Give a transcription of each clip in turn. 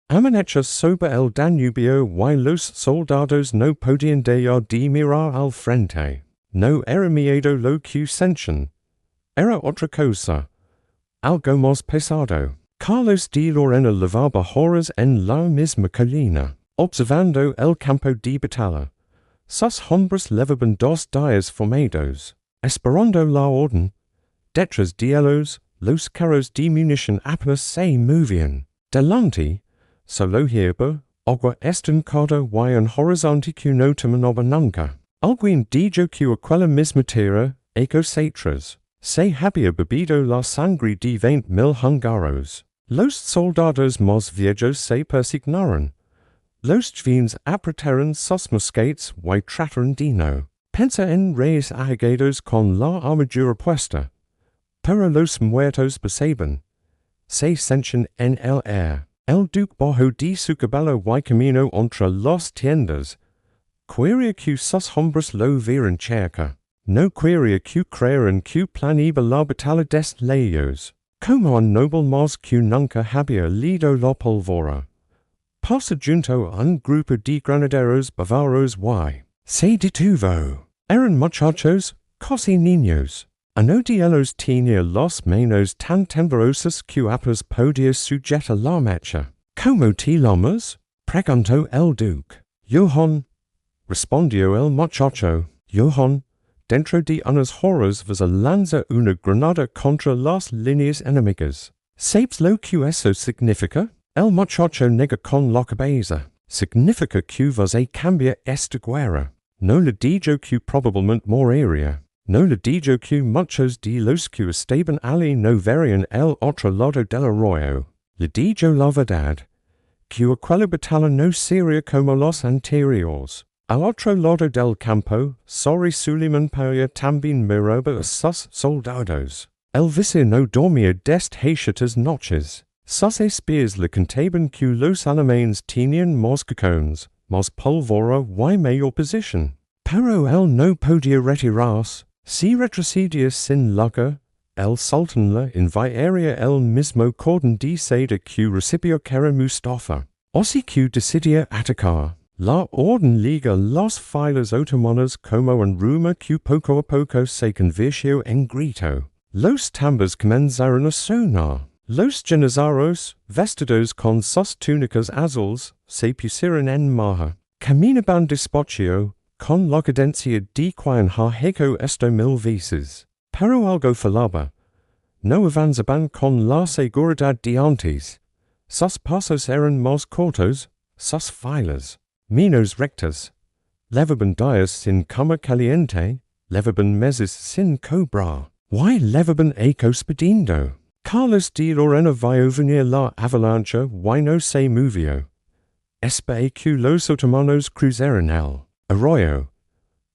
Amanecha sober el Danubio y los soldados no podían dejar de mirar al frente. No era miedo lo que sentían. Era otra cosa. Algo más pesado. Carlos de Lorena levaba horas en la misma colina, observando el campo de batalla. Sus hombres levaban 2 días formados, esperando la orden. Detrás de ellos, los carros de munición apenas se movían. Delante, solo hierba, agua estancada y un horizonte que no terminaba nunca. Alguien dijo que aquella misma tierra, ecocentras, se había bebido la sangre de 20,000 húngaros. Los soldados más viejos se persignaron. Los jóvenes apretaron sus mosquetes y trataron de no pensar en reyes ahigados con la armadura puesta. Pero los muertos pasaban. Se sentían en el aire. El duque bajó de su caballo y camino entre las tiendas. Quería que sus hombres lo vieran cerca. No quería que creyeran que planeaba la batalla de ellos. Como un noble más que nunca había leído la pólvora. Pasa junto a un grupo de granaderos bávaros y se detuvo. Eran muchachos, casi niños. Uno de ellos tenía las manos tan temblorosas que apenas podía sujetar la mecha. ¿Cómo te llamas? Preguntó el duque. Johann, respondió el muchacho. Johann, dentro de unas horas vas a lanzar una granada contra las líneas enemigas. ¿Sabes lo que eso significa? El muchacho negó con la cabeza. Significa que vas a cambiar esta guerra. No le digo que probablemente moriría. No le digo que muchos de los que estaban allí no verían el otro lado del arroyo. Le digo la verdad. Que aquella batalla no sería como los anteriores. Al otro lado del campo, Sori Suleiman Paya también miraba a sus soldados. El visir no dormía desde hachas noches. Sus espías le contaban que los alemanes tenían más cacones, más pólvora y mayor posición. Pero él no podía retirarse. Si retrocedía sin lugar, el sultán le enviaría el mismo cordón de seda que recibió Kara Mustafa. Así que decidió atacar. La orden liga las filas otomanas como un rumor que poco a poco se convirtió en grito. Los tambores comenzaron a sonar. Los janizaros, vestidos con sus túnicas azules, se pusieron en marcha. Caminaban despacio, con la cadencia de quien ha hecho esto 1000 veces. Pero algo fallaba. No avanzaban con la seguridad de antes. Sus pasos eran más cortos, sus filas menos rectas. Levaban días sin cama caliente, levaban meses sin cobrar. Y levaban ecos pidiendo. Carlos de Lorena vio venir la avalancha y no se movió. Esperé que los otomanos cruzaran el arroyo.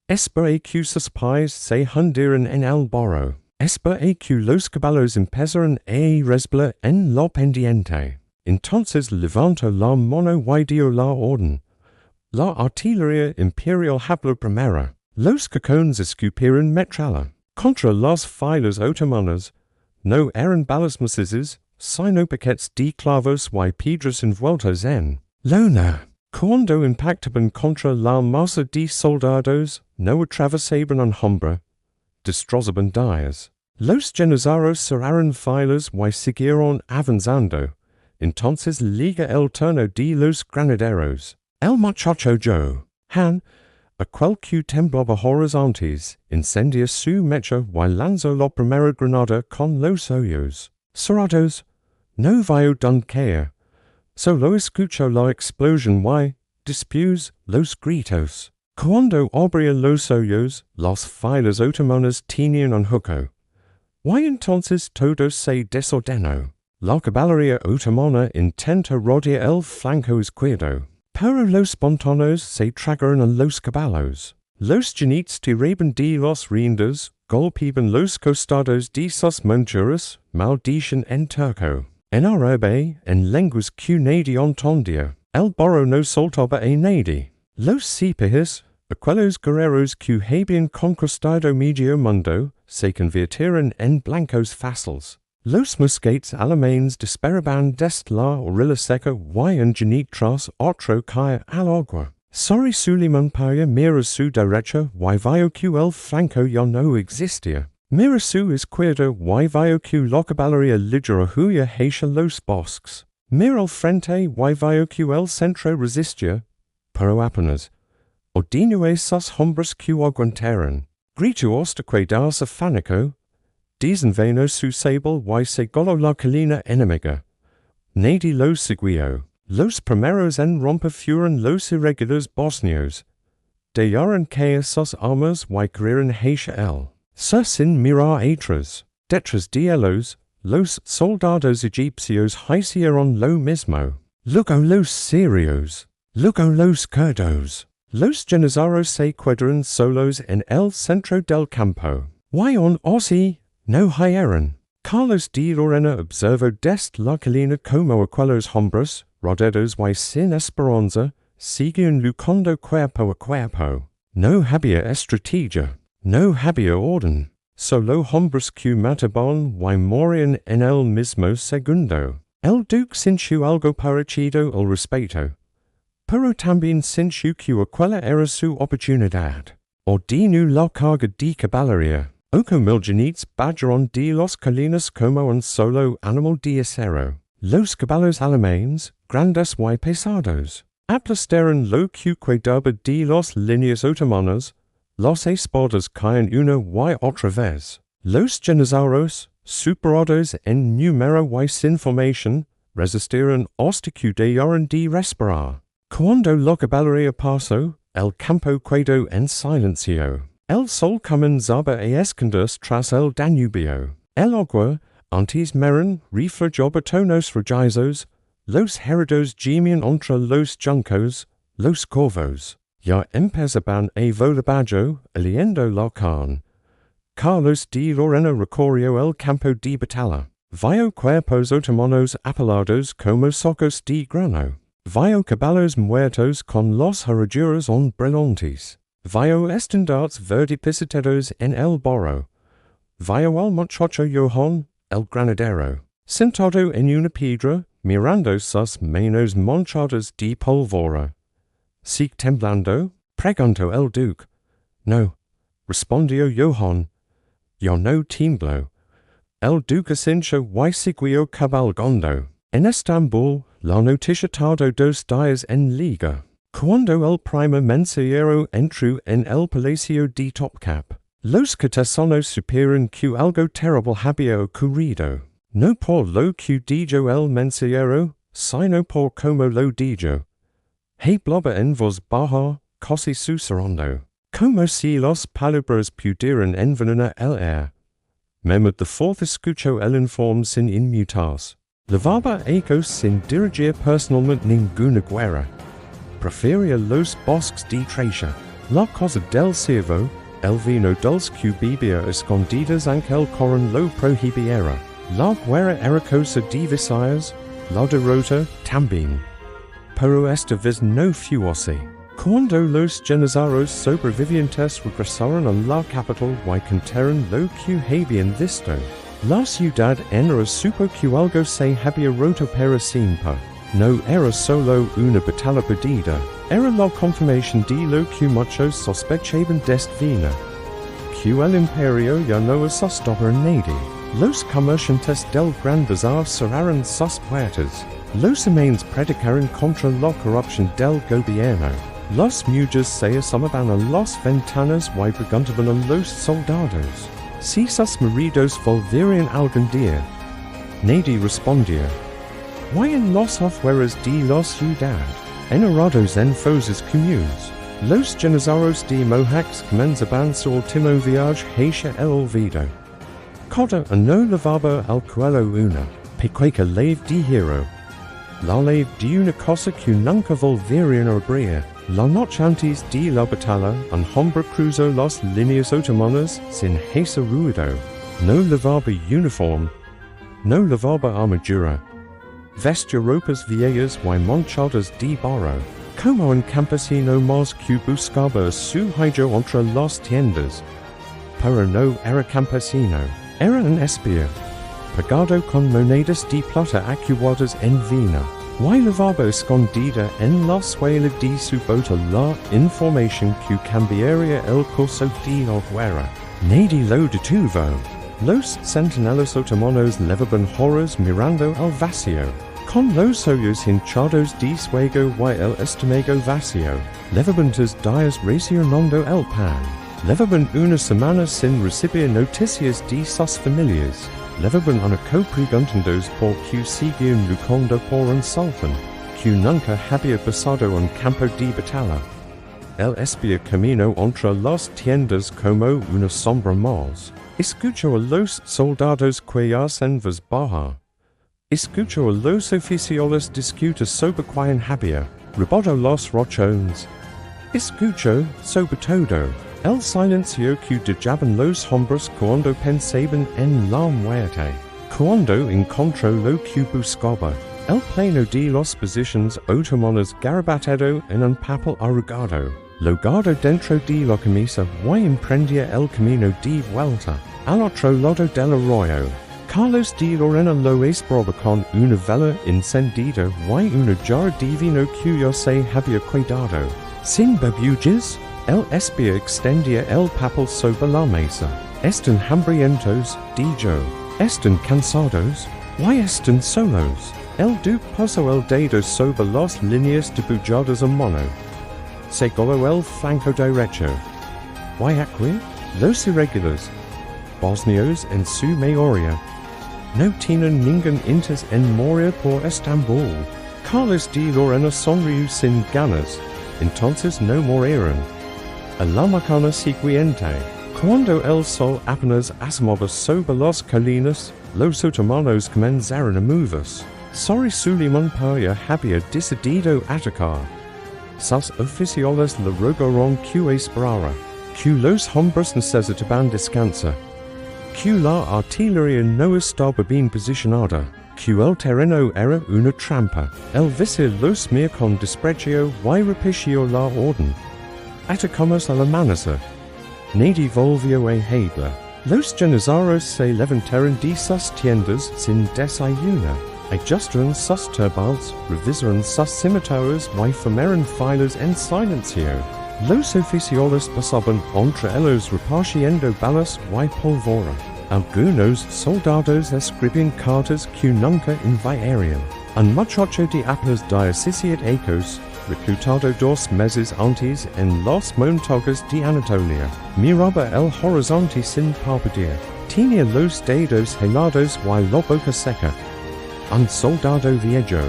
Esperé que sus pies se hundieran en el barro. Esperé que los caballos empezaran a resbalar en la pendiente. Entonces levantó la mano y dio la orden. La artillería imperial habló primera. Los cacones escupieron metralla. Contra las filas otomanas. No eran balas macizas, sino paquetes de clavos y piedras envueltas en lona. Cuando impactaban contra la masa de soldados, no atravesaban un hombre, destrozaban días. Los janizaros cerraron filas y siguieron avanzando. Entonces liga el turno de los granaderos. El muchacho Johann, aquel que temblaba horizontes, incendió su mecha y lanzó la primera granada con los ojos cerrados. No vio donde caer. Solo escuchó la explosión y, después, los gritos. Cuando abría los ojos, las filas otomanas tenían un hueco. Y entonces todo se desordenó. La caballería otomana intenta rodear el flanco izquierdo. Pero los spontanos se tragaron a los caballos. Los jinetes tiraban de las riendas, golpeaban los costados de sus monturas, maldicen en turco, en árabe, en lenguas que nadie entendía. El barro no soltaba a nadie. Los cipajes, aquellos guerreros que habían conquistado medio mundo, se convirtieron en blancos fáciles. Los Muscates Alemanes Desperaban dest la orilla seca y en genitras otro cae al agua. Sorry Suliman paya mira su derecha y vio que el flanco ya no existia. Mira su izquierda y vio que la caballería ligera huya hacia los bosques. Mira al frente y vio que el centro resistia, pero apenas. Ordino esas hombres que aguantaron. Grito hasta darse fanico. Desenveno su sable y segolo la colina enemiga. Nadie los siguió. Los primeros en romper fueron los irregulares bosnios. Dejaron caer sus armas y corrieron hacia él. Sin mirar atrás. Detrás de ellos, los soldados egipcios hicieron lo mismo. Luego los sirios. Luego los kurdos. Los janízaros se quedaron solos en el centro del campo. Y on así, no hieren. Carlos de Lorena observó dest la colina como aquellos hombres, rodeados y sin esperanza, siguen luchando cuerpo a cuerpo. No había estrategia. No había orden. Solo hombres que mataban y morían en el mismo segundo. El duque sintió algo parecido al respeto. Pero también sintió que aquella era su oportunidad. Ordenó la carga de caballería. Ocho mil jinetes bajaron de las colinas como un solo animal de acero. Los caballos alemanes, grandes y pesados, aplastaron lo que quedaba de las líneas otomanas. Las espadas caen una y otra vez. Los janízaros, superados en número y sin formación, resistieron hasta que dejaron de respirar. Cuando la caballería pasó, el campo quedó en silencio. El sol comenzaba a esconderse tras el Danubio. El agua, antes meron reflejaba tonos rojizos. Los heridos gemían entre los juncos, los corvos. Ya empezaban a volar bajo, oliendo la carne. Carlos de Lorena recorrió el campo de batalla. Vio cuerpos otomanos apelados como sacos de grano. Vio caballos muertos con las herraduras en brillantes. Vio estandartes verdipisados en el barro. Vio al muchacho Johan, el granadero, sentado en una piedra, mirando sus manos manchadas de pólvora. Sigue temblando, preguntó el duque. No, respondió Johan. Yo no tiemblo. El duque asintió y siguió cabalgando. En Estambul, la noticia tardó 2 días en llegar. Cuando el primer mensajero entró en el palacio de Topkap, los cortesanos supieron que algo terrible había ocurrido. No por lo que dijo el mensajero, sino por como lo dijo. Hablaba en voz baja, casi susurrando, como si las palabras pudieran envenenar el aire. Mehmed IV escuchó el informe sin inmutarse. Levaba ecos sin dirigir personalmente ninguna guerra. Prefería los bosques de Tracia. La cosa del ciervo, el vino dulce que bebía escondidas aunque el coron lo prohibiera. La guerra era cosa de Visayas, la derrota también. Pero esta vez no fue así. Cuando los janízaros sobrevivientes regresaron a la capital y contaron lo que habían visto, la ciudad entera supo que algo se había roto para siempre. No era solo una batalla perdida, era la confirmación de lo que muchos sospechaban desde que el imperio ya no asustaba a nadie. Los comerciantes del Gran Bazar cerraron sus puertas. Los alemanes predicaron contra la corrupción del gobierno. Los mujeres se asomaban a las ventanas y preguntaban a los soldados si sus maridos volverían algún día. Nadie respondía. Y en las afueras de la ciudad, enerados en fosas comunes, los janízaros de Mohács comenzaban su último viaje hacia el olvido. Cada uno levaba al cuello una pequeña leve de hero. La leve de una cosa que nunca volverían a abrir. La noche antes de la batalla, un hombre cruzó las líneas otomanas sin hacer ruido. No levaba uniforme, no levaba armadura. Vestía ropas viejas y manchadas de barro, como un campesino más que buscaba su hijo entre las tiendas. Pero no era campesino, era un espía. pagado con monedas de plata acuadas en vina. Y lavabo escondida en la suela de su bota la información que cambiaría el curso de la guerra. Nadie lo detuvo. Los centinelas otomanos levaban horas mirando al vacío. Con los ojos hinchados de fuego y el estómago vacío, levabantes días racionando el pan. Levaban una semana sin recibir noticias de sus familias. Levaban una co-preguntandos por que seguían luchando por un sultán, que nunca había pasado un campo de batalla. Él espía camino entre las tiendas como una sombra más. Escuchó a los soldados que hacen voz baja. Escuchó a los oficiales discutir sobre quién había robado los rochones. Escuchó, sobre todo, el silencio que dejaban los hombres cuando pensaban en la muerte. Cuando encontró lo que buscaba, el plano de las posiciones otomanas garabateado en un papel arrugado. Lo guardó dentro de la camisa y emprendía el camino de vuelta al otro lado del arroyo. Carlos de Lorena lo esperaba con una vela encendida y una jarra de vino que yo se había cuidado. Sin babullas, el espía extendía el papel sobre la mesa. Están hambrientos, dijo. Están cansados. Y están solos. El duque posó el dedo sobre las líneas dibujadas a mano. Señaló el flanco derecho. Y aquí, los irregulares, bosnios en su mayoría, no tienen ningún interés en morir por Estambul. Carlos de Lorena sonrió sin ganas. Entonces no murieron. A la mañana siguiente, cuando el sol apenas asomaba sobre las colinas, los otomanos comenzaron a moverse. Sobre Suleiman Pasha había decidido atacar. Sus oficiales le rogaron que esperara, que los hombres necesitaban descansar, que la artillería no estaba bien posicionada, que el terreno era una trampa. El vice los miró con desprecio y repitió la orden. Atacamos al amanecer. Nadie volvió a Hebla. Los janizaros se levantaron de sus tiendas sin desayuno. Ajustaron sus turbales, revisaron sus cimitauros y formaron filas en silencio. Los oficiales pasaban entre ellos repartiendo balas y pólvora. Algunos soldados escribían cartas que nunca enviarían. Un muchacho de apenas 17 años, reclutado 2 meses antes en las montañas de Anatolia, miraba el horizonte sin parpadear. Tenía los dedos helados y la boca seca. Un soldado viejo,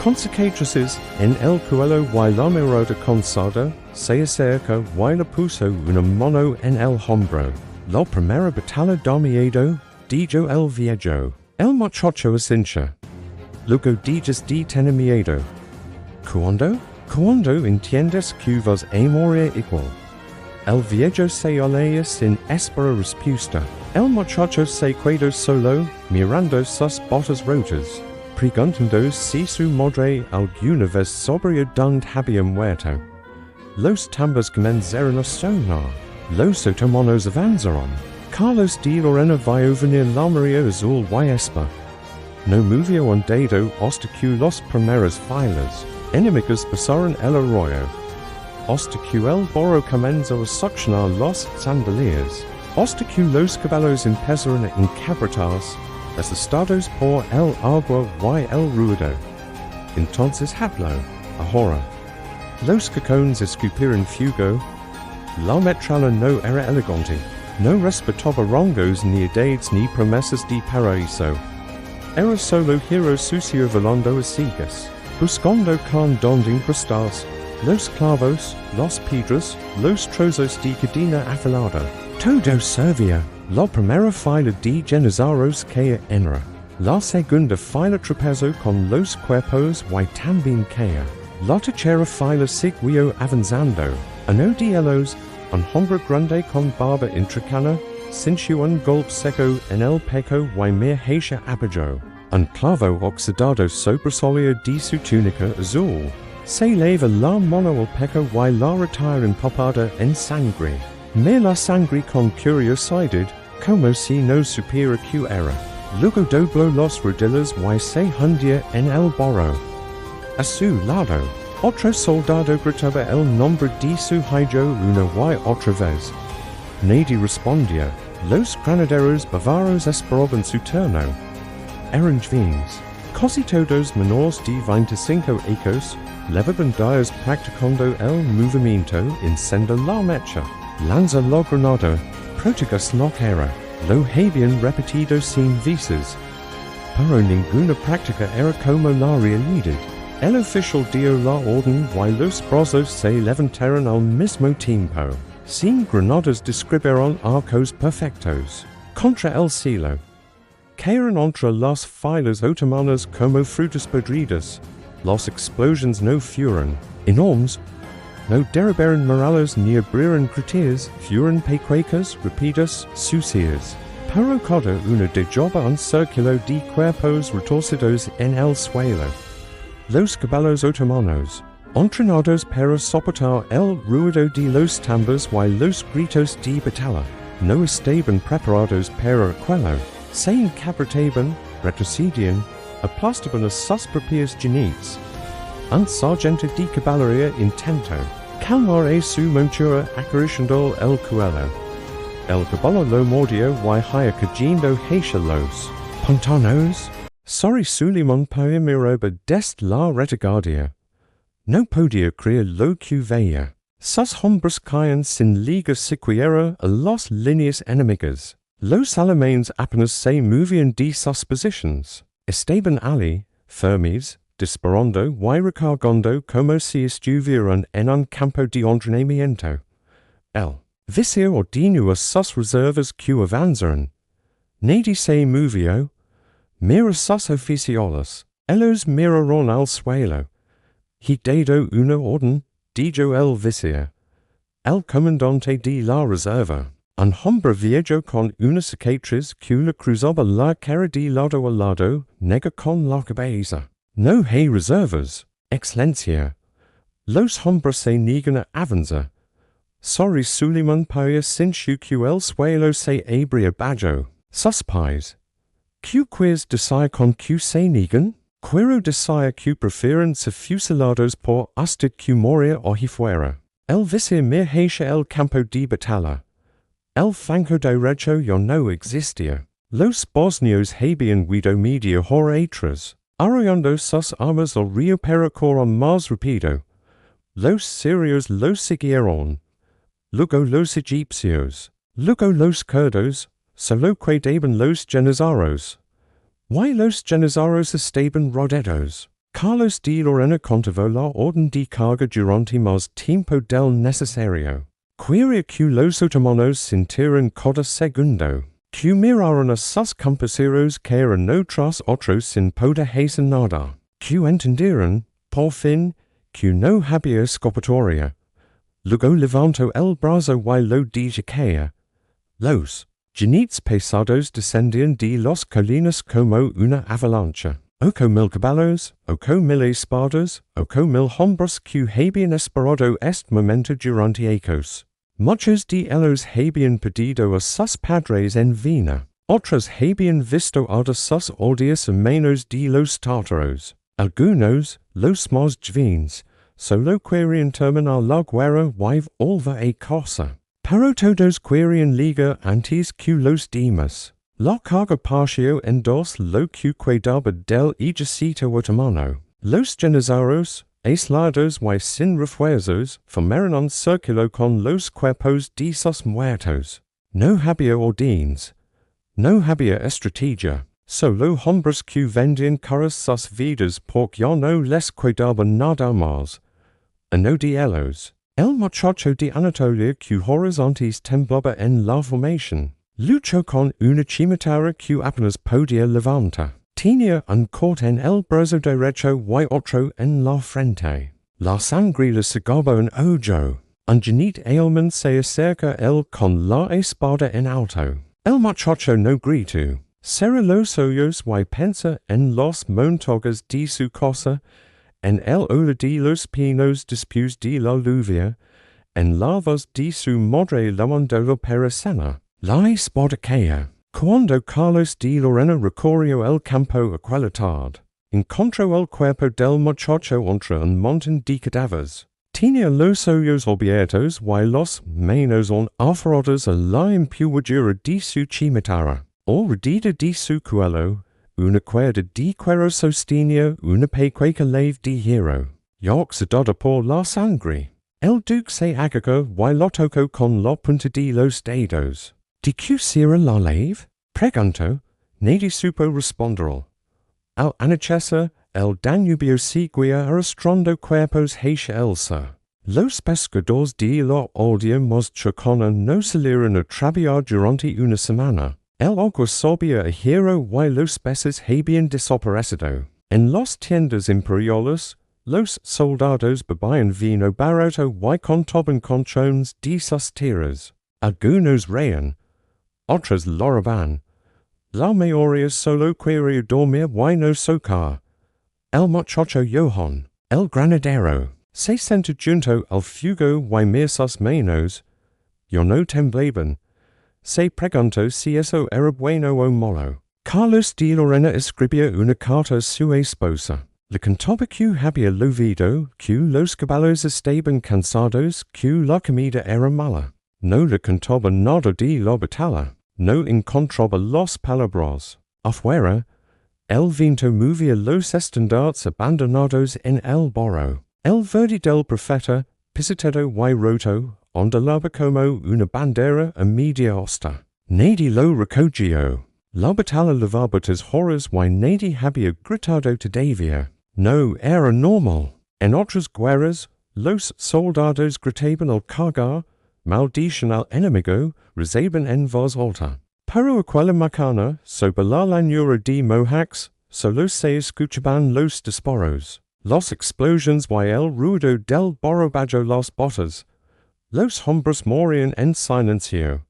con cicatrices en el cuello y la mirada cansada, se acerca y le puso una mano en el hombro. La primera batalla de miedo, dijo el viejo. El muchacho asintió. Luego dices de tener miedo. ¿Cuándo entiendes que vas a morir igual? El viejo se alejó sin esperar respuesta. El muchacho se quedó solo, mirando sus botas rotas, preguntando si su madre alguna vez sabría dónde había muerto. Los tambores comenzaron a sonar. Los otomanos avanzaron. Carlos de Lorena vio venir la marea azul y Esta. No movió un dedo hasta que las primeras filas enemigos pasaron el arroyo. Hasta que el burro comenzó a succionar las sandalias. Hasta que los caballos empezaron a encabritarse, asustados por el agua y el ruido. Entonces habló, ahora. Los cacones escupieron fuego. La metralla no era elegante, no respetaba rangos ni edades ni promesas de paraíso. Era solo giro sucio volando a ciegas, buscando con donde incrustarse los clavos, las piedras, los trozos de cadena afilada. Todo servía. La primera fila de janizaros caía enra. La segunda fila tropezó con los cuerpos y también caía. La tercera fila siguió avanzando. Uno de ellos, un hombre grande con barba intricana, sintió un golpe seco en el pecho y miró abajo. Un clavo oxidado sobresalió de su túnica azul. Se leva la mano al pecho y la retira empapada en sangre. Mira la sangre con curiosidad, como si no supiera que era. Lugo doblo los rodillas y se hundia en el barro. A su lado, otro soldado gritaba el nombre de su hijo una y otra vez. Nadie respondía. Los granaderos bavaros esperaban su turno. Eran vins. Casi todos menores de 25 años levaban días practicando el movimiento encendo la mecha. Lanza la granada, protegas la cara. Lo habían repetido 100 veces. Pero ninguna práctica era como la realidad. El oficial dio la orden y los brazos se levantaron al mismo tiempo. 100 granadas describieron arcos perfectos. Contra el cielo. Cayeron entre las filas otomanas como frutas podridas. Las explosions no fueron enormes. No derribaron murallas ni abrieron cráteres, fueron pequeñas, rápidas, sucias. Pero cada uno dejaba un círculo de cuerpos retorcidos en el suelo. Los caballos otomanos, entrenados para soportar el ruido de los tambores y los gritos de batalla, no estaban preparados para aquello. Se encabritaban, retrocedían, aplastaban a sus propios jinetes. Un sargento de caballería intentó calmar a su montura acariciando el cuello. El caballo lo mordió y haya cayendo hacia los pantanos. Sorry Suleiman Primera desde la retaguardia. No podía creer lo que veía. Sus hombres caían sin liga siquiera a las líneas enemigas. Los alemanes apenas se movían de sus posiciones. Estaban allí, firmes, disparando y recargando como si estuvieran en un campo de entrenamiento. El vicio ordenó a sus reservas que avanzaran. Nadie se movió. Mira sus oficiales. Ellos miraron al suelo. He dado una orden, dijo el vicio. El comandante de la reserva. Un hombre viejo con una cicatriz que le cruzaba la cara de lado a lado, nega con la cabeza. No hay reservas, excelencia. Los hombres se niegan a avanzar. Sorry Suleiman Paya sinchu que el suelo se abría bajo sus pies. Que quiz desire con que se niegan? Quiero desire que prefieren ser fusilados por usted que morir allí fuera. El vicio mir hacia el campo de batalla. El flanco derecho ya no existía. Los bosnios habían huido media hora atrás, arrollando sus armas al río para correr más rápido. Los sirios los siguieron. Luego los egipcios. Luego los kurdos. Solo quedaban los janizaros. Y los janizaros estaban rodeados. Carlos de Lorena contuvo la orden de carga durante más tiempo del necesario. Quería que los otomanos sintieran cada segundo. Que miraron a sus compañeros que eran no tras otros sin poder hacer nada. Que entendieran, por fin, que no había escapatoria. Luego levantó el brazo y lo dije. Los jinetes pesados descendían de las colinas como una avalancha. Ocho mil caballos, 8,000 espadas, 8,000 hombres que habían esperado este momento durante años. Muchos de ellos habían perdido a sus padres en Viena. Otros habían visto arder sus aldeas a manos de los tártaros. Algunos, los más jóvenes, solo querían terminar la guerra y volver a casa. Pero todos querían liga antes que los demás. La carga partió en dos lo que quedaba del ejército otomano. Los janizaros, aislados y sin refuerzos, formaron un círculo con los cuerpos de sus muertos. No había órdenes. No había estrategia. Solo hombres que vendían caras sus vidas porque ya no les quedaba nada más. Uno de ellos, el muchacho de Anatolia que horizontes temblaba en la formación, luchó con una chimicara que apenas podía levantar. Tenía un corte en el brazo derecho y otro en la frente. La sangre le cegaba un ojo. Un jinete alemán se acerca él con la espada en alto. El muchacho no gritó. Cerró los ojos y pensó en las montañas de su casa, en el olor de los pinos después de la lluvia, en la voz de su madre llamándolo para cenar. La espada caía. Cuando Carlos de Lorena recorrió el campo aquella tarde, encontró el cuerpo del muchacho entre un montón de cadáveres. Tenía los ojos abiertos y los manos aferrados a la empuñadura de su cimitara. Alrededor de su cuello, una cuerda de cuero sostenía una pequeña leve de hierro, ya oxidada por la sangre. El duque se agachó y lo tocó con la punta de los dedos. ¿De qué será la leve? Preguntó. Nadie supo responder. Al anochecer, el Danubio seguía arrastrando cuerpos hacia el sur. Los pescadores de la aldea más cercana no salieron a trabajar durante una semana. El agua sabía a hierro y los peces habían desaparecido. En las tiendas imperiales, los soldados bebían vino barato y contaban colchones de sus tierras. Algunos reían, otros lloraban. La mayoría solo quería dormir y no socar. El muchacho Johann, el granadero, se sentó junto al fuego y miró sus manos. Yo no temblaban. Se preguntó si eso era bueno o malo. Carlos de Lorena escribía una carta a su esposa. Le contaba que había llovido, que los caballos estaban cansados, que la comida era mala. No le contaba nada de la batalla. No encontraba las palabras. Afuera, el viento movía los estandartes abandonados en el barro. El verde del profeta, pisoteado y roto, ondulaba como una bandera a media asta. Nadie lo recogió. La batalla levaba tus horrores y nadie había gritado todavía. No era normal. En otras guerras, los soldados gritaban al cargar, maldicen al enemigo, rezaban en voz alta. Pero aquella macana, sobre la llanura de Mohács, solo se escuchaban los disparos, las explosiones y el ruido del barro bajo las botas. Los hombres morían en silencio.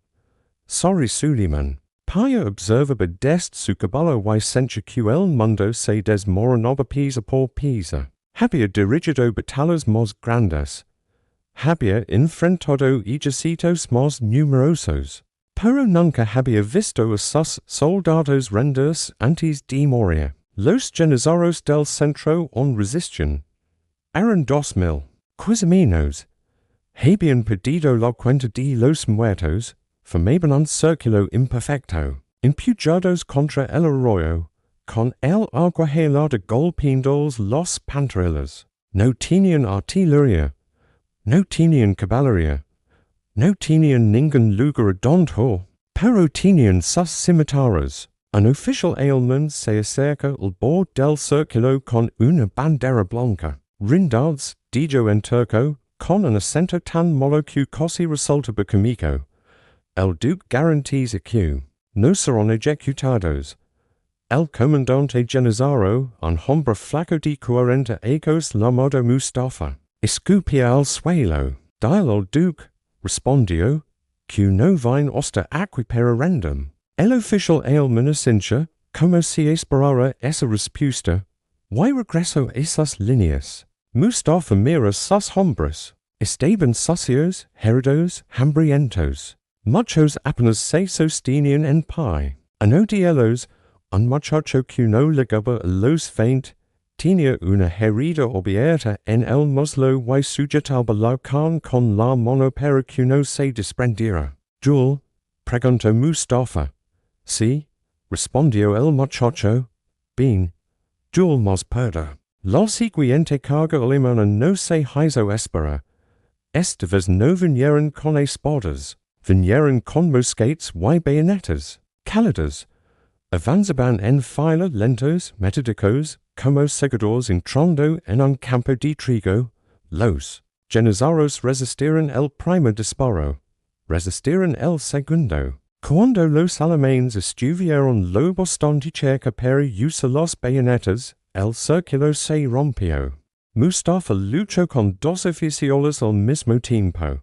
Sorry Suleiman. Paya observaba desde su caballo y sentía que el mundo se desmoronaba pieza por pieza. Había dirigido batallas más grandes. Había enfrentado ejércitos más numerosos. Pero nunca había visto a sus soldados rendirse antes de morir. Los genizarios del centro en resistión eran 2000. Quizmenos. Habían perdido la cuenta de los muertos. Formaban un círculo imperfecto, empujados contra el arroyo, con el agua helada golpeando los pantarillas. No tenían artillería, no tenían caballería, no tenían ningún lugar donde, pero tenían sus cimitaras. Un oficial alemán se acerca al borde del círculo con una bandera blanca. Rindados, dijo en turco, con un acento tan malo que casi resultaba cómico. El duque garantiza que no serán ejecutados. El comandante Genizaro, un hombre flaco de 40 años llamado Mustafa, escupía al suelo. Dijo al duque, respondió, que no vain hasta aquí para random. El oficial alemán asintió, como se esperara esa respuesta, y regresó esas líneas. Mustafa mira sus hombres. Estaban sucios, heridos, hambrientos. Muchos apenas se sostenían en pie. Uno de ellos, un muchacho que no llegaba a los 20, tenía una herida abierta en el muslo y sujetaba la carne con la mano para que no se desprendiera. Joel, preguntó Mustafa. Sí, respondió el muchacho. Bien. Joel más perda. La siguiente carga alemana no se hizo esperar. Esta vez no vinieron con espadas. Vinieron con mosquetes y bayonetas, cálidas. Avanzaban en fila lentos, metódicos, como seguidores entrando en un campo de trigo. Los genizaros resistieron el primer disparo, resistieron el segundo. Cuando los alemanes estuvieron lo bastante cerca para usar las bayonetas, el círculo se rompió. Mustafa luchó con dos oficiales al mismo tiempo.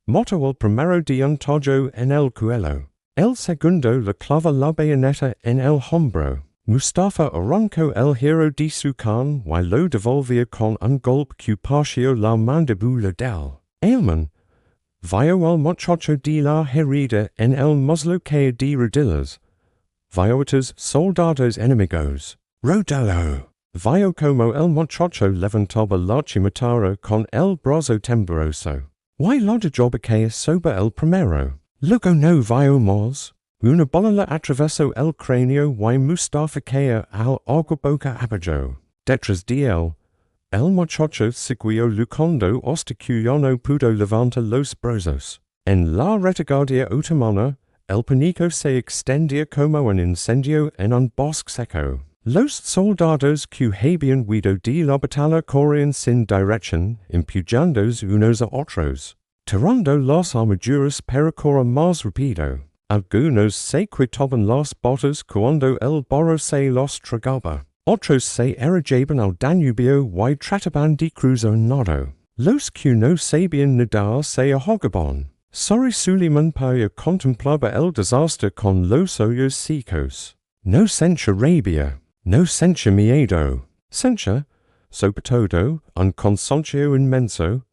Mató al primero de un tallo en el cuello. El segundo le clava la bayoneta en el hombro. Mustafa arrancó el hierro de su carne y lo devolvió con un golpe que partió la mandíbula del alemán. Vio al muchacho de la herida en el muslo caer de rodillas. Viotas soldados enemigos. Rodelo. Vio como el muchacho levantaba la chimatara con el brazo tembloroso. Y la jobaquea sobre el primero. Luego no vio más. Una bola le atravesó el cráneo y Mustafa cae al agua boca abajo. Detrás de él, el muchacho siguió luchando hasta que ya no pudo levantar los brazos. En la retaguardia otomana, el pánico se extendía como un incendio en un bosque seco. Los soldados que habían huido de la batalla corrían sin dirección, empujándose unos a otros. Tirando las armaduras para correr más rápido. Algunos se quitaban las botas cuando el barro se los tragaba. Otros se erigiban al Danubio y trataban de cruzar nado. Los que no sabían nadar se ahogaban. Sorry Suleiman Paya contemplaba el desastre con los ojos secos. No sentía rabia, no sentía miedo. Sentía, sobre todo, un consuelo inmenso,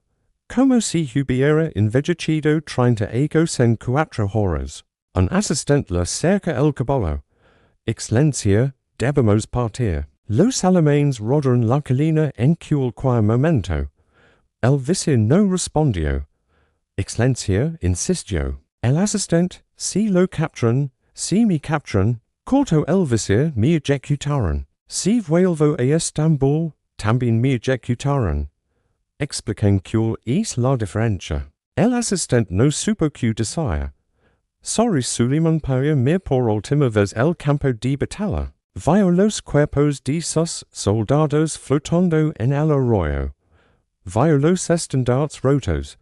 como si hubiera envejecido 30 años en 4 horas. Un asistente le cerca el caballo. Excelencia, debemos partir. Los alemanes rodaron la colina en cualquier momento. El vice no respondió. Excelencia insistió. El asistente, si lo capturan, si me capturan, corto el vice me ejecutaron. Si vuelvo a Estambul, también me ejecutaron. Expliquen cuál es la diferencia. El asistente no supo qué decir. Sorry Suleiman Paya mir por última vez el campo de batalla. Vio los cuerpos de sus soldados flotando en el arroyo. Vio los estandartes rotos.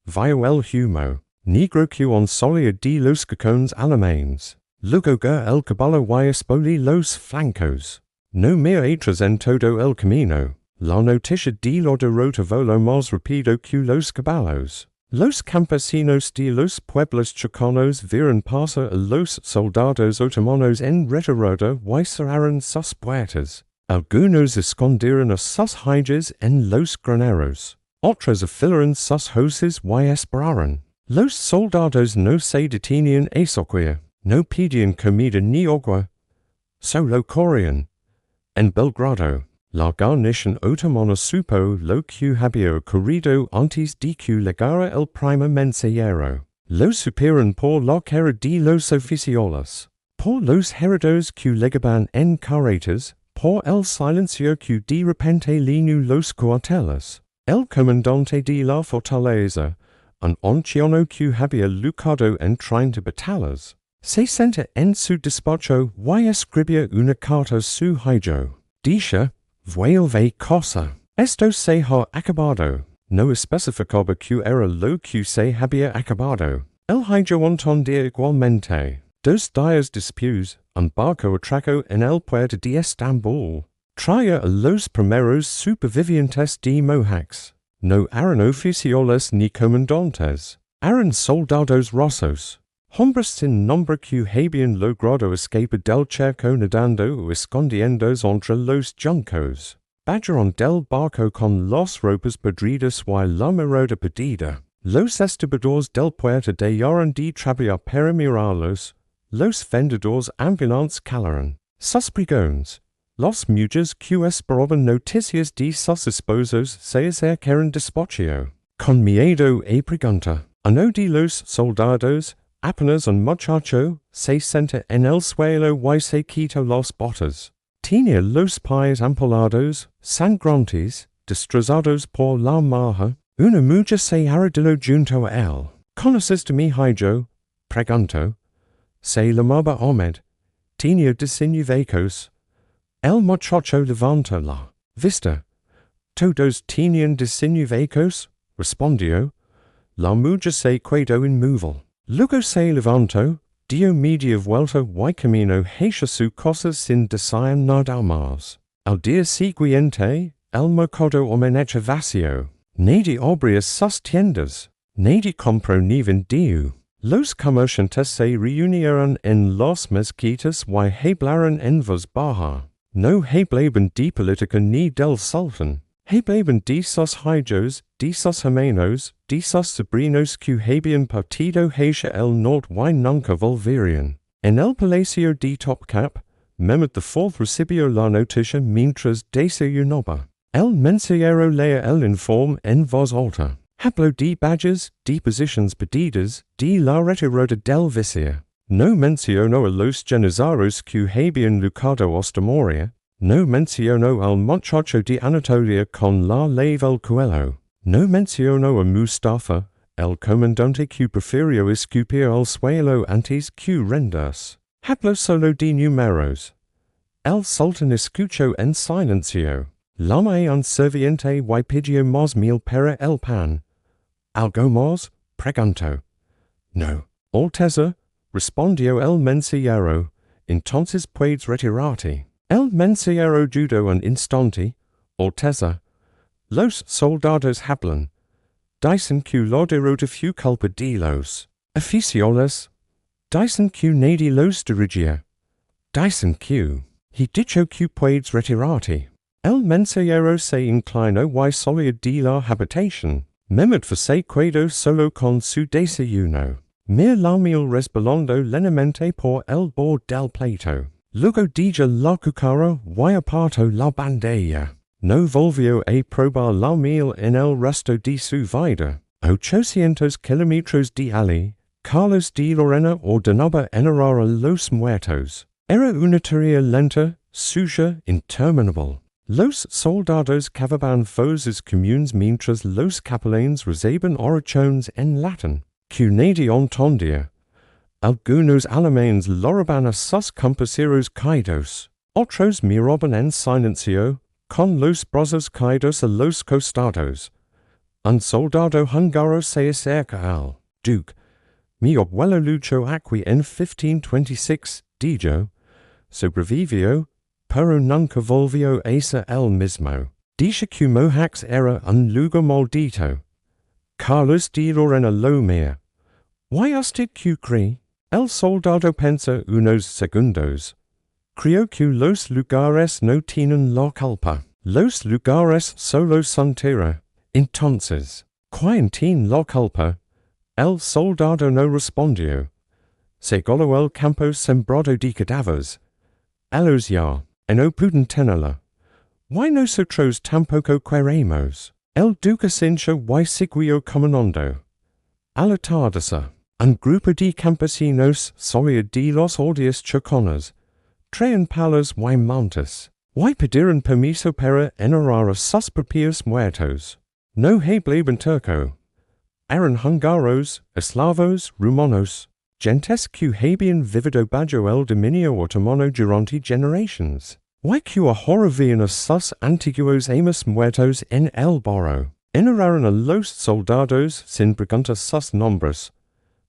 Vio el humo negro que salía de los cacones alemanes. Luego el caballo y espolí los flancos. No me atrás en todo el camino. La noticia de la derrota voló más rápido que los caballos. Los campesinos de los pueblos chicanos vieron pasar a los soldados otomanos en retirada y cerraron sus puertas. Algunos escondieron a sus hijas en los graneros. Otros afilaron sus hoces y esperaron. Los soldados no se detenían a socorrer, no pedían comida ni agua. Solo corrían. En Belgrado, la guarnición otomana supo lo que había ocurrido antes de que llegara el primer mensajero. Lo supieron por la cara de los oficiales, por los heridos que llegaban en carretas, por el silencio que de repente llenó los cuarteles. El comandante de la fortaleza, un anciano que había luchado en 30 batallas, se senta en su despacho y escribía una carta a su hijo. Dice, vuelve casa. Esto se ha acabado. No especificaba que era lo que se había acabado. El hijo entendía igualmente. 2 días después, un barco atracó en el puerto de Estambul. Traía a los primeros supervivientes de Mohács. No eran oficiales ni comandantes. Eran soldados rusos. Hombres sin nombre que habían logrado escapar del cerco nadando o escondiéndose entre los juncos. Bajaron del barco con las ropas podridas y la mirada perdida. Los estibadores del puerto dejaron de trabajar para mirarlos. Los vendedores ambulantes calaron. Sus pregones. Los mujeres que esperaban noticias de sus esposos se acercaron despacio. Con miedo y pregunta. Uno de los soldados, apenas un muchacho, se senta en el suelo y se quita las botas. Tenía los pies ampolados, sangrantes, destrozados por la maja. Una mujer se arrodilló junto a él. ¿Conoces de mi hijo? Preguntó. Se llamaba Ahmed. Tenía diseños vacos. El muchacho levantó la vista. Todos tenían diseños vacos, respondió. La mujer se quedó inmóvil. Luego se levantó, dio media vuelta y caminó hacia su casa sin decir nada más. Al día siguiente, el mercado amaneció vacío. Nadie abrió sus tiendas. Nadie compró ni vendió. Los comerciantes se reunieron en las mezquitas y hablaron en voz baja. No hablaban de política ni del sultán. Hablaban de sus hijos, de sus hermanos, de sus sobrinos que habían partido hacia el norte y nunca volverían. En el palacio de Topcap, Mehmet IV recibió la noticia mientras desayunaba. El mensajero leía el informe en voz alta. Habló de badges, de posiciones pedidas, de la retirada del vicia. No mencionó a los genizarios que habían lucado hasta Moria. No mencionó al muchacho de Anatolia con la leve el cuello. No mencionó a Mustafa, el comandante que prefirió escupir el suelo antes que rendirse. Habló solo de números. El sultán escuchó en silencio. Llamé un serviente y pidió más miel para el pan. ¿Algo más? Preguntó. No. Alteza, respondió el mensajero. Entonces puedes retirarte. El mensajero dudó un instante. Alteza. Los soldados hablan. Dicen que la derrota fue culpa de los oficiales. Dicen que nadie los dirigió. Dicen que. He dicho que puedes retirarte. El mensajero se inclinó y salió de la habitación. Mehmet se quedó solo con su desayuno. Mir la miel resbalando levemente por el borde del plato. Luego dejó la cuchara y apartó la bandeja. No volvió a probar la miel en el resto de su vida. 800 kilómetros de allí, Carlos de Lorena ordenaba enterrar a los muertos. Era una tarea lenta, sucia, interminable. Los soldados cavaban fosas comunes mientras los capelanes rezaban oraciones en latín, que nadie entendía. Algunos alemanes loraban a sus compañeros caídos. Otros miraban en silencio, con los brazos caídos a los costados. Un soldado húngaro se acerca al duque. Mi abuelo luchó aquí en 1526, dijo. Sobrevivió, pero nunca volvió a ser el mismo. Dice que Mohács era un lugar maldito. Carlos de Lorena lo mira. ¿Why usted que cree? El soldado pensa unos segundos. Creo que los lugares no tienen la culpa. Los lugares solo son tierra. Entonces, ¿quién tiene la culpa? El soldado no respondió. Se goló el campo sembrado de cadáveres. Alos ya, no pueden tenerla. ¿Why nosotros tampoco queremos? El duque sincha y siguió caminando. Al atardecer, un grupo de campesinos salía de los aldeas choconas. Traían palos y mantas. Y pidieron permiso para enterrar a sus propios muertos. No hablaban turco. Eran húngaros, eslavos, rumanos. Gentes que habían vivido bajo el dominio otomano durante generaciones. Y que ahora a sus antiguos amos muertos en el barro. Enterraron a los soldados sin preguntar sus nombres.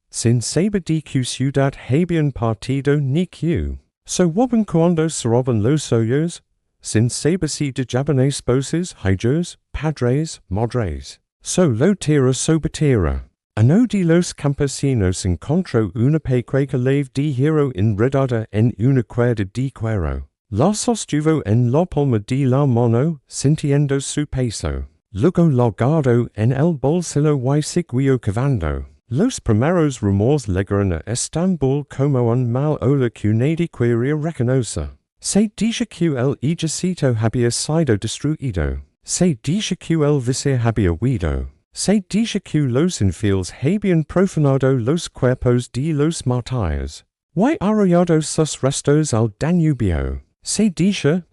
Sin saber de qué ciudad habían partido ni qué. Saben cuándo cerraban los suyos. Sin saber si dejaban esposas, hijos, padres, madres. Solo tierra sobre tierra. Uno de los campesinos encontró una pequeña leve de hierro enredada en una cuerda de cuero. La sostuvo en la palma de la mano, sintiendo su peso. Luego la guardó en el bolsillo y siguió cavando. Los primeros rumores llegaron a Estambul como un mal olor que nadie quería reconocer. Se dice que el ejército había sido destruido. Se dice que el vice había huido. Se dice que los infieles habían profanado los cuerpos de los mártires. Y arrollado sus restos al Danubio. Se dice.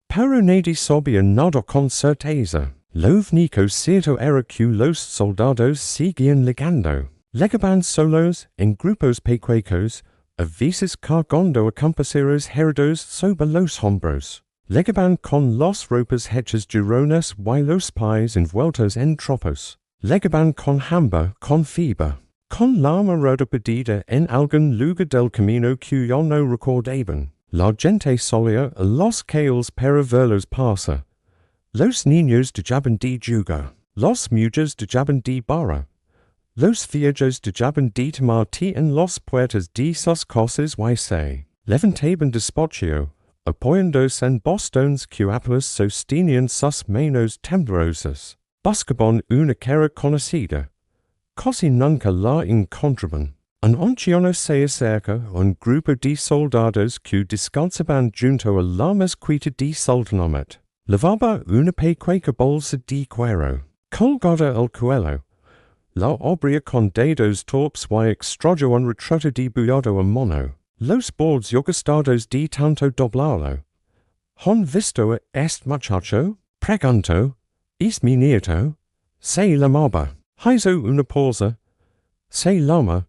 Pero nadie sabía nada con certeza. Lo único cierto era que los soldados seguían ligando. Legaban solos, en grupos pequeños, a veces cargando a compañeros heridos sobre los hombros. Legaban con las ropas hechas girones y los pies envueltos en tropos. Legaban con hambre, con fiebre. Con la mirada perdida en algún lugar del camino que ya no recordaban. La gente salía a las calles para verlos pasar. Los niños dejaban de jugar. Las mujeres dejaban de barra. Los viejos dejaban de tomar té en las puertas de sus casas y se levantaban despacio, apoyándose en bastones que apenas sostenían sus manos temblorosas. Buscaban una cara conocida. Casi nunca la encontraban. un anciano se acerca un grupo de soldados que descansaban junto a la mezquita de sultanamet. Levaba una pequeña bolsa de cuero, colgada al cuello. La obria con dedos torpes y extrajo un retrato de bullado a mono. Los bordes yogastados de tanto doblarlo. ¿Han visto a este muchacho? Pregunto. ¿Es mi nieto? Se llamaba. Hizo una pausa. Se llama.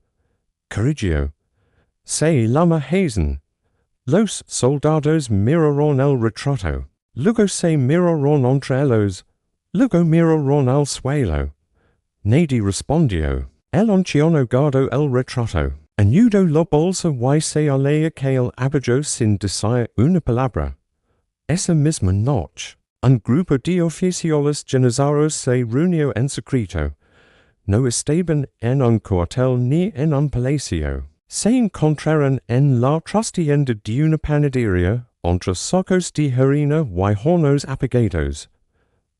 Corrigió. Se llama Hazen. Los soldados miraron el retrato. Luego se miraron entre ellos. Luego miraron al suelo. Nadie respondió. El anciano guardó el retrato. Añadió la bolsa y se alejó que el abrió sin decir una palabra. Esa misma noche, un grupo de oficiales generales se reunió en secreto. No estaban en un cuartel ni en un palacio. Se encontraron en la trastienda de una panadería entre sacos de harina y hornos apagados.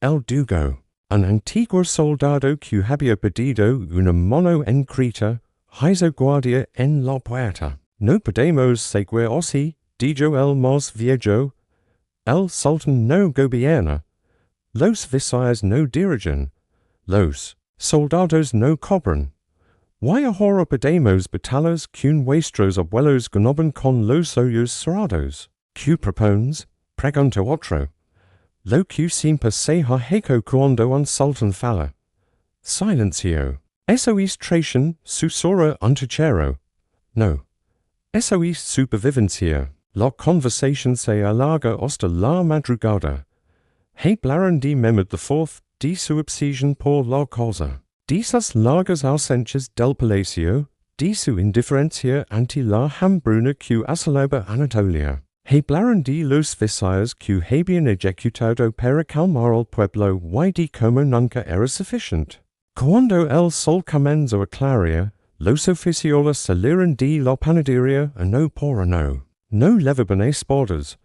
El Dugo, un antiguo soldado que había pedido una mano en Creta, hizo guardia en la puerta. No podemos seguir así, dijo el más viejo. El sultán no gobierna. Los visaires no dirigen. Los soldados no cobran. ¿Why ahora podemos batallas que nuestros abuelos ganaban con los ojos cerrados? ¿Qué propones? Preguntó otro. Lo que siempre se ha hecho cuando un sultán falla. Silencio. Eso es traición, susurra un tercero. No. Eso es supervivencia. La conversación se alarga hasta la madrugada. Hablaron de Mehmed IV, de su obsesión por la causa, de sus largas ausencias del palacio, de su indiferencia ante la hambruna que asolaba Anatolia. Hablaron de los visaires que habían ejecutado para calmar al pueblo y de cómo nunca era suficiente. Cuando el sol comenzó a clarear, los oficiales salieron de la panadería uno por uno. No levaban espadas,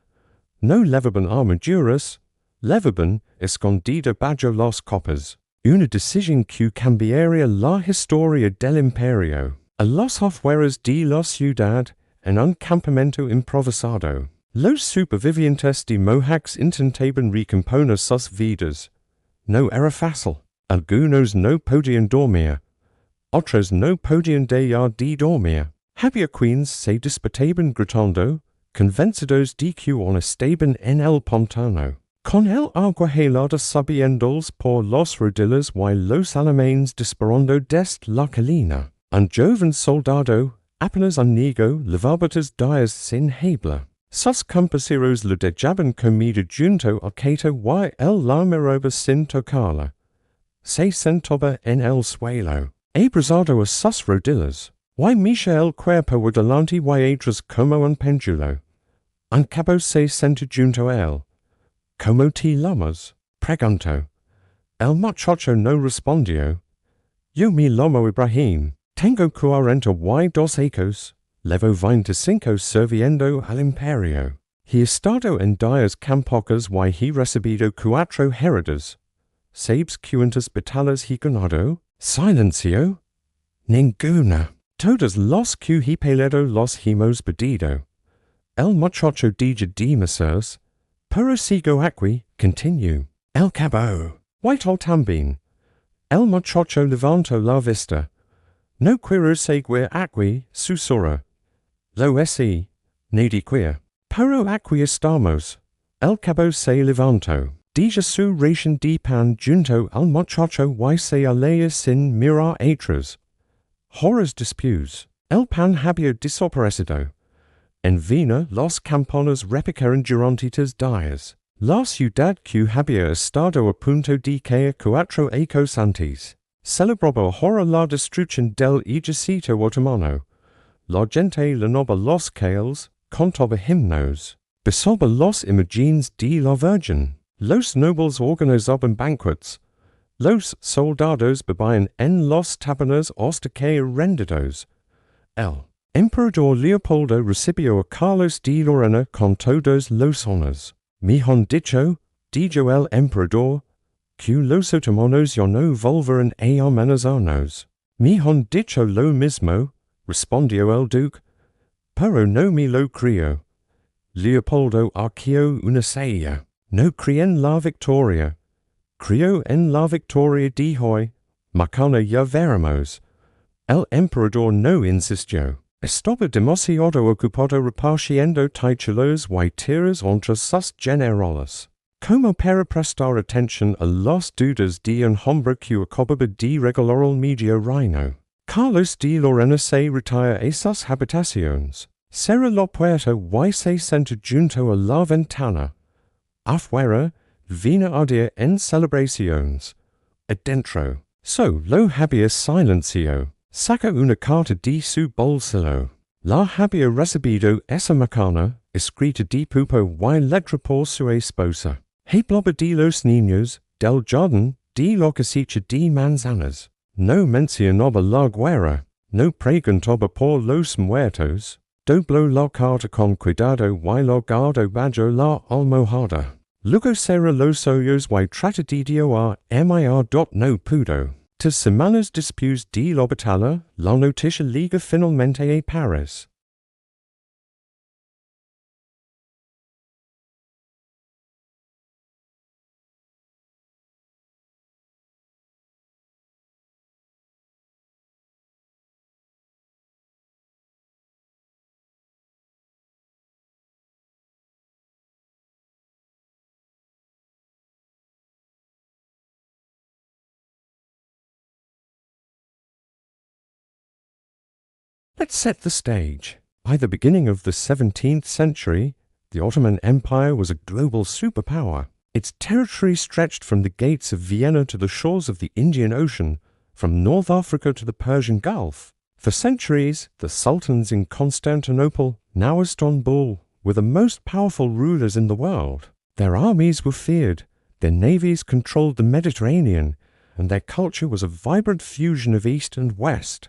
no levaban armaduras, levaban escondido bajo las copas. Una decisión que cambiaría la historia del imperio. A las afueras de la ciudad, en un campamento improvisado, los supervivientes de Mohács intentaban recomponer sus vidas. No era fácil. Algunos no podían dormir. Otros no podían dejar de dormir. Había quienes se despertaban gritando, convencidos de que aún estaban en el pantano, con el agua helada subiéndoles por las rodillas y los alemanes disparando desde la colina. Un joven soldado, apenas un niño, levaba sus días sin habla. Sus compañeros lo dejaban comido junto a Cato y él la miraba sin tocarla. Se sentaba en el suelo, abrazado a sus rodillas. Y mecha el cuerpo adelante y atrás como un péndulo. Un cabo se sentó junto a él. ¿Cómo te llamas? Preguntó. El muchacho no respondió. Yo me llamo Ibrahim. Tengo 42 años. Levo 25 sirviendo al imperio. He estado en días campocas y he recibido 4 heridas. ¿Sabes cuántas batallas he ganado? Silencio. Ninguna. Todas las que he peleado las hemos perdido. El muchacho dijo de mesas, pero sigo aquí, continue. El cabo. Whitehall también. El muchacho levantó la vista. No quiero seguir aquí, susurra. Lo es, nadie quiere. Pero aquí estamos. El cabo se levantó. Dijo su ración de pan junto al muchacho y se alejó sin mirar atrás. Horas después, el pan había desaparecido. En Viena las campanas repicaron durante 3 días. La ciudad que había estado a punto de caer 4 años antes celebraba ahora la destrucción del ejército otomano. La gente llenaba las calles, cantaba himnos, besaba las imágenes de la Virgen. Los nobles organizaban banquets. Los soldados bebían en las tabernas hasta que rendidos. El emperador Leopoldo recibió a Carlos de Lorena con todos los honores. Me han dicho, dijo el emperador, que los otomanos ya no volverán a amenazarnos. Me han dicho lo mismo, Respondio el Duque, pero no me lo creo. Leopoldo arqueo una sella, no creen la victoria. Creo en la victoria de hoy, mañana ya veremos. El emperador no insistió. Estaba demasiado ocupado repartiendo títulos y tierras entre sus generales, como para prestar atención a las dudas de un hombre que acababa de regalar el medio reino. Carlos de Lorena se retira a sus habitaciones. Cerra la puerta y se senta junto a la ventana. Afuera, vino a dia en celebraciones. Adentro, lo había silencio. Saca una carta de su bolsillo. La había recibido esa mañana, escrita de pupo y letra por su esposa. Hablaba de los niños, del jardín, de la cosecha de manzanas. No mencionaba la guerra, no preguntaba por los muertos. Dobló la carta con cuidado y la guardó bajo la almohada. Luego cerró los ojos y trató de dialogar no pudo. 3 semanas después de la batalla, la noticia llega finalmente a París. Let's set the stage. By the beginning of the 17th century, the Ottoman Empire was a global superpower. Its territory stretched from the gates of Vienna to the shores of the Indian Ocean, from North Africa to the Persian Gulf. For centuries, the sultans in Constantinople, now Istanbul, were the most powerful rulers in the world. Their armies were feared, their navies controlled the Mediterranean, and their culture was a vibrant fusion of East and West.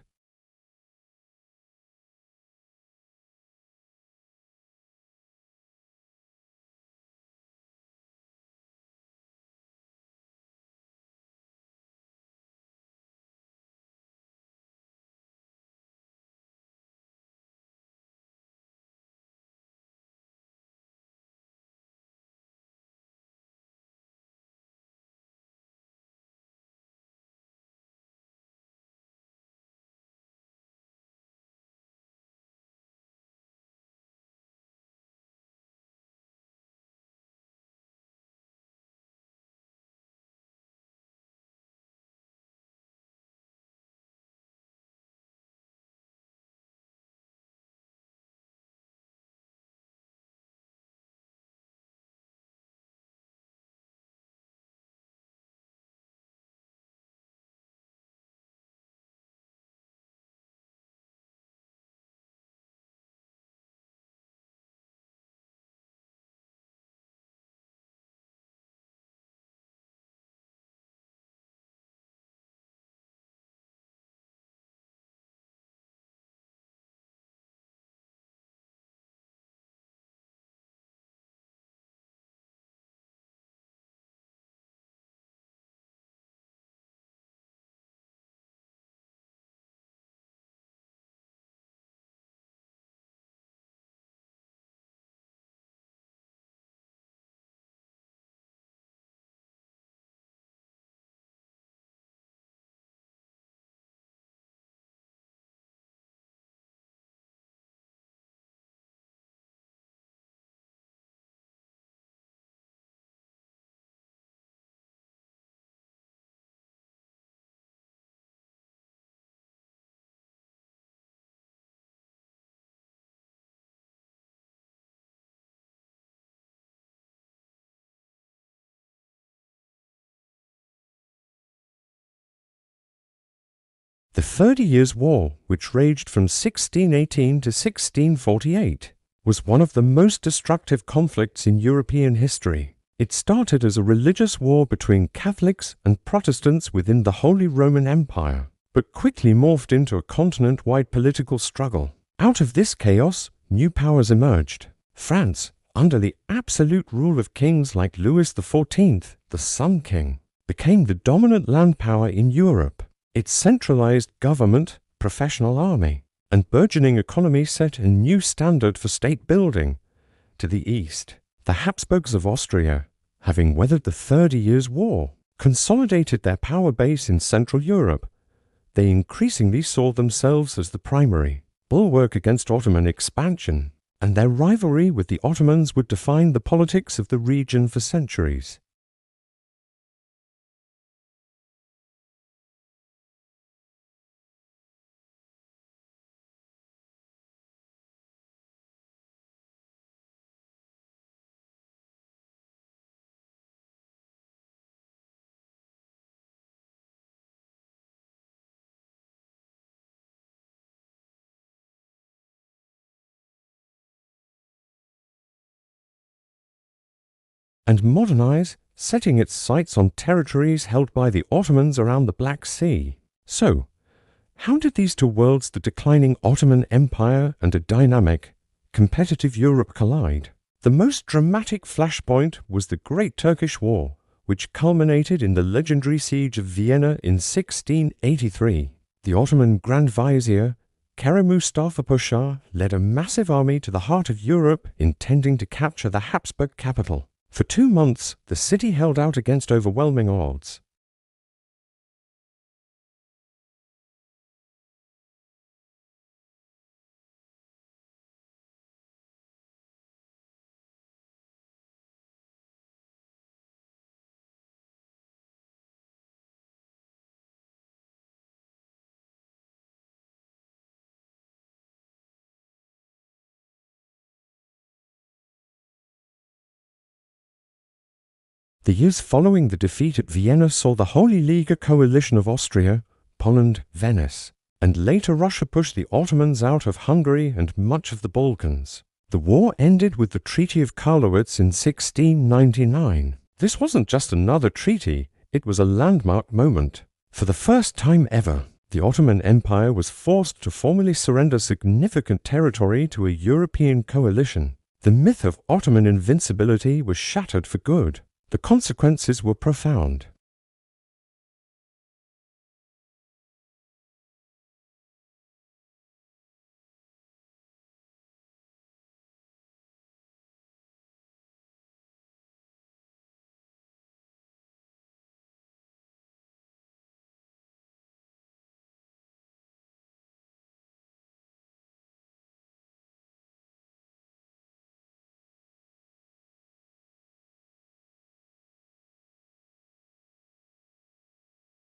The 30 Years' War, which raged from 1618 to 1648, was one of the most destructive conflicts in European history. It started as a religious war between Catholics and Protestants within the Holy Roman Empire, but quickly morphed into a continent-wide political struggle. Out of this chaos, new powers emerged. France, under the absolute rule of kings like Louis XIV, the Sun King, became the dominant land power in Europe. Its centralized government, professional army, and burgeoning economy set a new standard for state building. To the east, the Habsburgs of Austria, having weathered the 30 Years' War, consolidated their power base in Central Europe. They increasingly saw themselves as the primary bulwark against Ottoman expansion, and their rivalry with the Ottomans would define the politics of the region for centuries. And modernize, setting its sights on territories held by the Ottomans around the Black Sea. So, how did these two worlds, the declining Ottoman Empire and a dynamic, competitive Europe, collide? The most dramatic flashpoint was the Great Turkish War, which culminated in the legendary siege of Vienna in 1683. The Ottoman Grand Vizier, Kerim Mustafa Pasha, led a massive army to the heart of Europe, intending to capture the Habsburg capital. For 2 months, the city held out against overwhelming odds. The years following the defeat at Vienna saw the Holy League, a coalition of Austria, Poland, Venice, and later Russia push the Ottomans out of Hungary and much of the Balkans. The war ended with the Treaty of Karlowitz in 1699. This wasn't just another treaty, it was a landmark moment. For the first time ever, the Ottoman Empire was forced to formally surrender significant territory to a European coalition. The myth of Ottoman invincibility was shattered for good. The consequences were profound.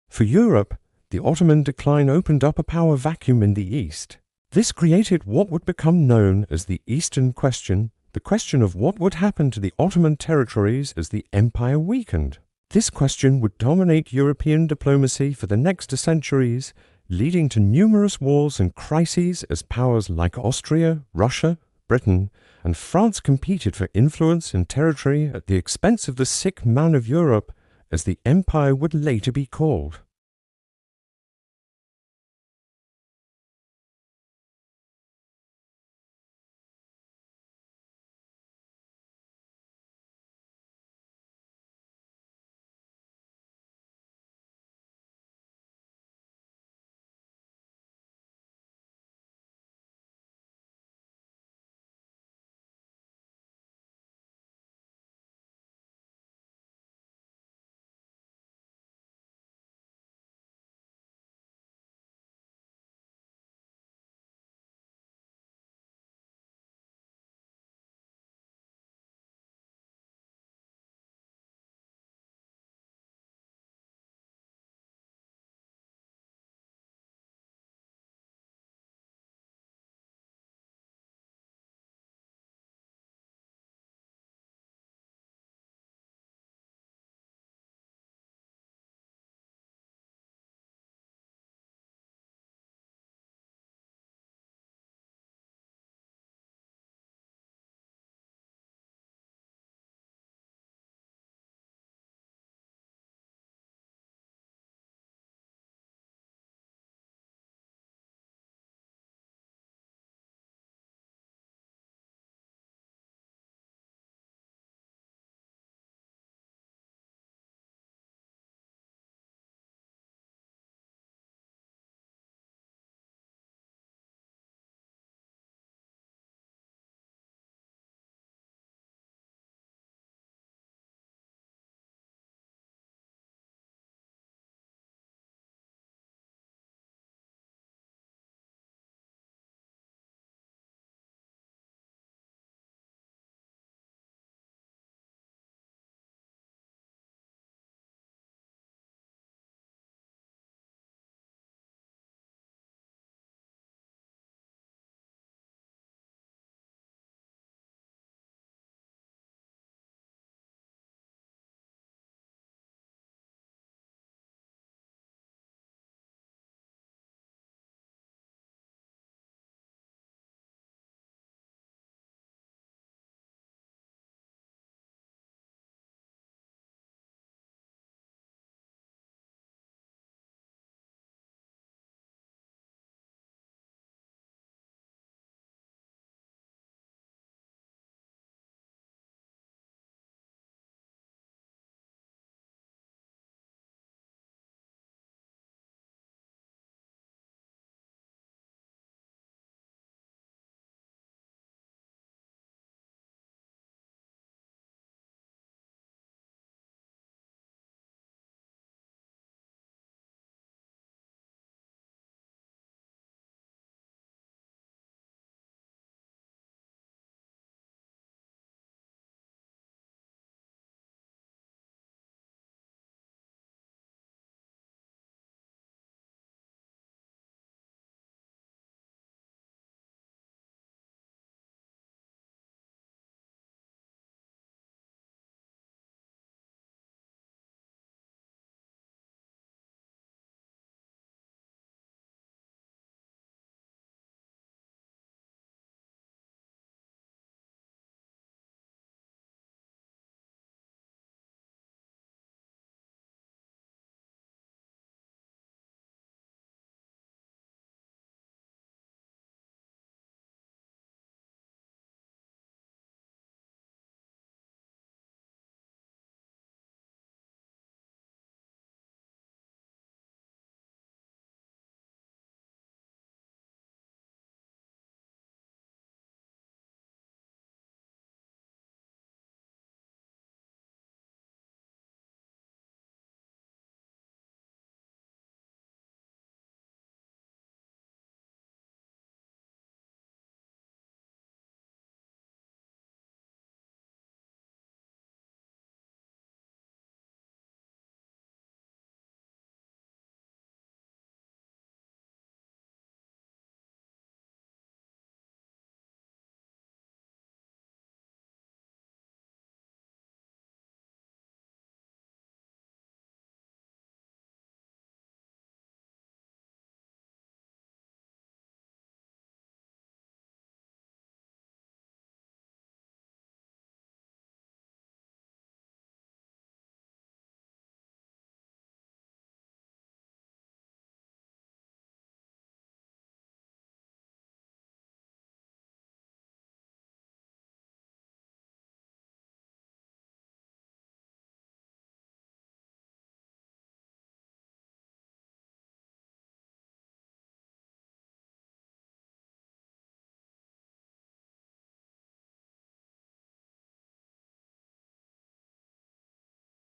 For Europe, the Ottoman decline opened up a power vacuum in the East. This created what would become known as the Eastern Question, the question of what would happen to the Ottoman territories as the empire weakened. This question would dominate European diplomacy for the next centuries, leading to numerous wars and crises as powers like Austria, Russia, Britain, and France competed for influence and territory at the expense of the sick man of Europe, as the empire would later be called.